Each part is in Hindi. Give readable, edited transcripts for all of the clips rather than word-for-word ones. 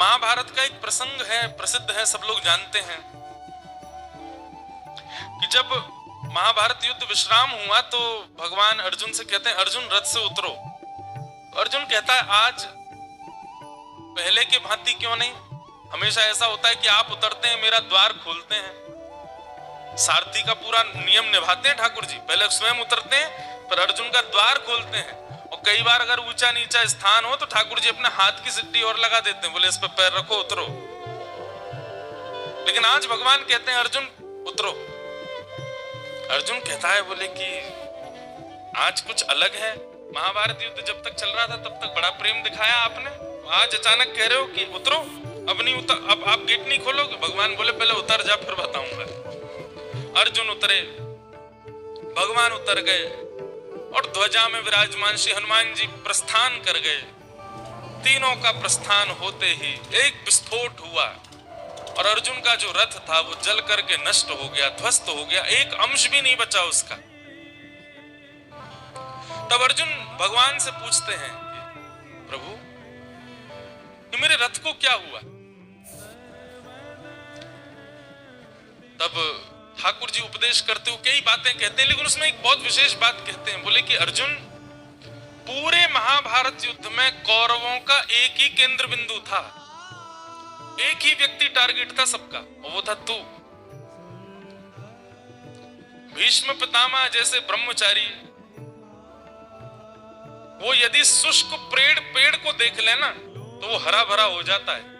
महाभारत का एक प्रसंग है, प्रसिद्ध है, सब लोग जानते हैं कि जब महाभारत युद्ध विश्राम हुआ तो भगवान अर्जुन से कहते हैं, अर्जुन रथ से उतरो। अर्जुन कहता है, आज पहले के भांति क्यों नहीं? हमेशा ऐसा होता है कि आप उतरते हैं, मेरा द्वार खोलते हैं। सारथी का पूरा नियम निभाते हैं ठाकुर जी, पहले स्वयं उतरते हैं, पर अर्जुन का द्वार खोलते हैं। और कई बार अगर ऊंचा नीचा स्थान हो तो ठाकुर जी अपने हाथ की सिड्डी और लगा देते हैं, बोले इस पर पैर रखो, उतरो। लेकिन आज भगवान कहते हैं, अर्जुन उतरो। अर्जुन कहता है, बोले कि आज कुछ अलग है। महाभारत युद्ध जब तक चल रहा था तब तक बड़ा प्रेम दिखाया आपने, आज अचानक कह रहे हो कि उतरो, अब नहीं उतर, अब आप गेट नहीं खोलोगे। भगवान बोले पहले उतर जा, फिर बताऊंगा। अर्जुन उतरे, भगवान उतर गए और ध्वजा में विराजमान श्री हनुमान जी प्रस्थान कर गए। तीनों का प्रस्थान होते ही एक विस्फोट हुआ और अर्जुन का जो रथ था वो जल करके नष्ट हो गया, ध्वस्त हो गया, एक अंश भी नहीं बचा उसका। तब अर्जुन भगवान से पूछते हैं, प्रभु ये मेरे रथ को क्या हुआ? तब ठाकुर जी उपदेश करते हुए कई बातें कहते हैं, लेकिन उसमें एक बहुत विशेष बात कहते हैं। बोले कि अर्जुन, पूरे महाभारत युद्ध में कौरवों का एक ही केंद्र बिंदु था, एक ही व्यक्ति टारगेट था सबका, और वो था तू। भीष्म पितामह जैसे ब्रह्मचारी, वो यदि शुष्क पेड़ को देख लेना तो वो हरा भरा हो जाता है।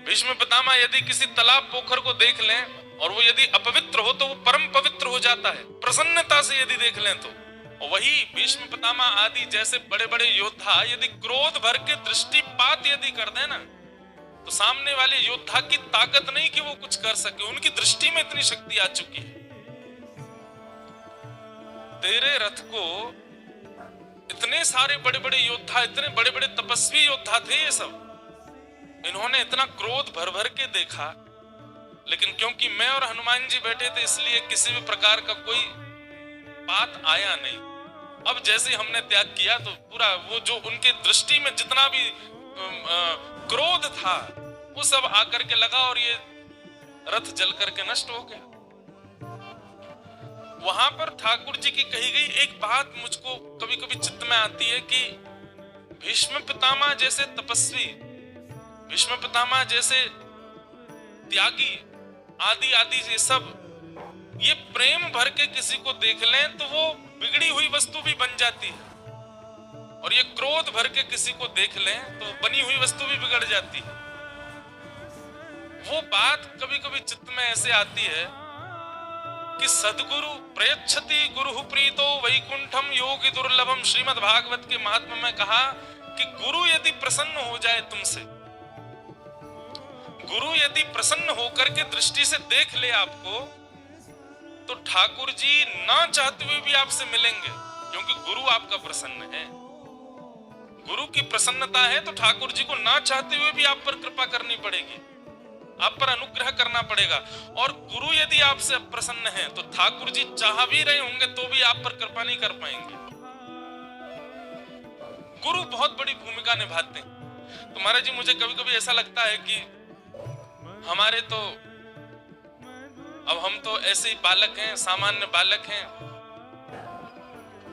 भीष्म पितामह यदि किसी तालाब पोखर को देख लें और वो यदि अपवित्र हो तो वो परम पवित्र हो जाता है, प्रसन्नता से यदि देख लें तो। और वही भीष्म पितामह आदि जैसे बड़े बड़े योद्धा यदि क्रोध भर के दृष्टिपात यदि कर देना तो सामने वाले योद्धा की ताकत नहीं कि वो कुछ कर सके, उनकी दृष्टि में इतनी शक्ति आ चुकी है। तेरे रथ को इतने सारे बड़े बड़े योद्धा, इतने बड़े बड़े तपस्वी योद्धा थे ये सब, इन्होंने इतना क्रोध भर भर के देखा, लेकिन क्योंकि मैं और हनुमान जी बैठे थे इसलिए किसी भी प्रकार का कोई बात आया नहीं। अब जैसे हमने त्याग किया तो पूरा वो जो उनके दृष्टि में जितना भी क्रोध था वो सब आकर के लगा और ये रथ जल करके नष्ट हो गया। वहां पर ठाकुर जी की कही गई एक बात मुझको कभी कभी चित्त में आती है कि भीष्म पितामह जैसे तपस्वी, भीष्म पितामह जैसे त्यागी आदि आदि ये सब, ये प्रेम भर के किसी को देख लें तो वो बिगड़ी हुई वस्तु भी बन जाती है, और ये क्रोध भर के किसी को देख लें तो बनी हुई वस्तु भी बिगड़ जाती है। वो बात कभी कभी चित्त में ऐसे आती है कि सद्गुरु प्रयच्छति गुरु प्रीतो वैकुंठम योगी दुर्लभम। श्रीमद् भागवत के महात्म्य में कहा कि गुरु यदि प्रसन्न हो जाए तुमसे, गुरु यदि प्रसन्न होकर के दृष्टि से देख ले आपको, तो ठाकुर जी ना चाहते हुए भी आपसे मिलेंगे, क्योंकि गुरु आपका प्रसन्न है। गुरु की प्रसन्नता है तो ठाकुर जी को ना चाहते हुए भी आप पर कृपा करनी पड़ेगी, आप पर अनुग्रह करना पड़ेगा। और गुरु यदि आपसे प्रसन्न है तो ठाकुर जी चाह भी रहे होंगे तो भी आप पर कृपा नहीं कर पाएंगे। गुरु बहुत बड़ी भूमिका निभाते हैं। तो महाराज जी, मुझे कभी कभी ऐसा लगता है कि हमारे तो अब हम तो ऐसे ही बालक हैं, सामान्य बालक हैं,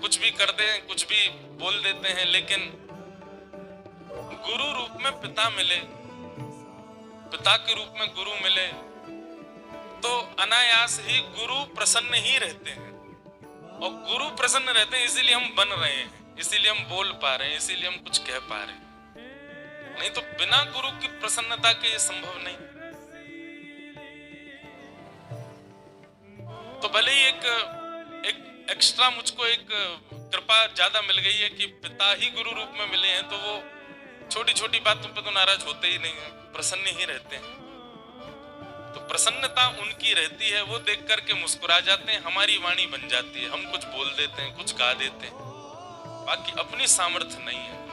कुछ भी कर दें, कुछ भी बोल देते हैं, लेकिन गुरु रूप में पिता मिले, पिता के रूप में गुरु मिले तो अनायास ही गुरु प्रसन्न ही रहते हैं। और गुरु प्रसन्न रहते हैं इसीलिए हम बन रहे हैं, इसीलिए हम बोल पा रहे हैं, इसीलिए हम कुछ कह पा रहे हैं। नहीं तो बिना गुरु की प्रसन्नता के ये संभव नहीं। तो भले ही एक एक्स्ट्रा मुझको एक कृपा ज्यादा मिल गई है कि पिता ही गुरु रूप में मिले हैं, तो वो छोटी छोटी बातों पे तो नाराज होते ही नहीं है, प्रसन्न ही रहते हैं। तो प्रसन्नता उनकी रहती है, वो देख करके मुस्कुरा जाते हैं, हमारी वाणी बन जाती है, हम कुछ बोल देते हैं, कुछ गा देते हैं, बाकी अपनी सामर्थ्य नहीं है।